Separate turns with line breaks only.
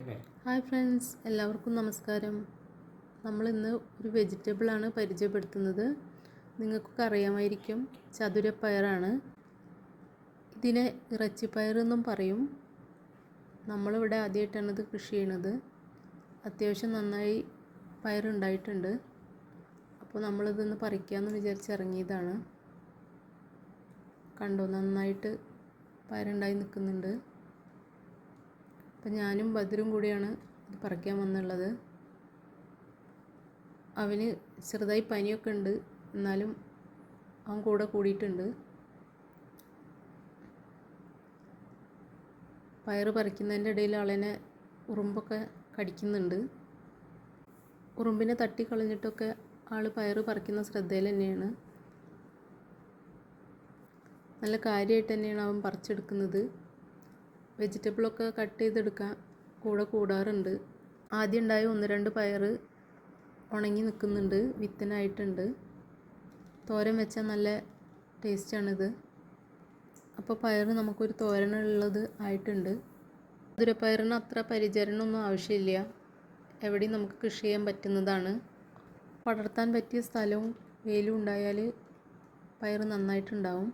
Hi friends, എല്ലാവർക്കും നമസ്കാരം. നമ്മളിന്ന് ഒരു വെജിറ്റബിളാണ് പരിചയപ്പെടുത്തുന്നത്. നിങ്ങൾക്കൊക്കെ അറിയാമായിരിക്കും, ചതുരപ്പയറാണ്. ഇതിനെ ഇറച്ചിപ്പയർ എന്നും പറയും. നമ്മളിവിടെ ആദ്യമായിട്ടാണ് ഇത് കൃഷി ചെയ്യണത്. അത്യാവശ്യം നന്നായി പയറുണ്ടായിട്ടുണ്ട്. അപ്പോൾ നമ്മളിതൊന്ന് പറിക്കാമെന്ന് വിചാരിച്ചിറങ്ങിയതാണ്. കണ്ടോ, നന്നായിട്ട് പയറുണ്ടായി നിൽക്കുന്നുണ്ട്. അപ്പം ഞാനും ബദറും കൂടിയാണ് ഇത് പറിക്കാൻ വന്നുള്ളത്. അവന് ചെറുതായി പനിയൊക്കെ ഉണ്ട്, എന്നാലും അവൻ കൂടെ കൂടിയിട്ടുണ്ട്. പയറ് പറിക്കുന്നതിൻ്റെ ഇടയിൽ ആളെന്നെ ഉറുമ്പൊക്കെ കടിക്കുന്നുണ്ട്. ഉറുമ്പിനെ തട്ടിക്കളഞ്ഞിട്ടൊക്കെ ആൾ പയറ് പറിക്കുന്ന ശ്രദ്ധയിൽ തന്നെയാണ്. നല്ല കാര്യമായിട്ട് തന്നെയാണ് അവൻ പറിച്ചെടുക്കുന്നത്. വെജിറ്റബിളൊക്കെ കട്ട് ചെയ്തെടുക്കാൻ കൂടെ കൂടാറുണ്ട്. ആദ്യം ഉണ്ടായ 1-2 പയറ് ഉണങ്ങി നിൽക്കുന്നുണ്ട്, വിത്തനായിട്ടുണ്ട്. തോരൻ വെച്ചാൽ നല്ല ടേസ്റ്റാണിത്. അപ്പോൾ പയറ് നമുക്കൊരു തോരനുള്ളത് ആയിട്ടുണ്ട്. ചതുരപ്പയറിന് അത്ര പരിചരണമൊന്നും ആവശ്യമില്ല, എവിടെയും നമുക്ക് കൃഷി ചെയ്യാൻ പറ്റുന്നതാണ്. പടർത്താൻ പറ്റിയ സ്ഥലവും വെയിലും ഉണ്ടായാൽ പയറ് നന്നായിട്ടുണ്ടാവും.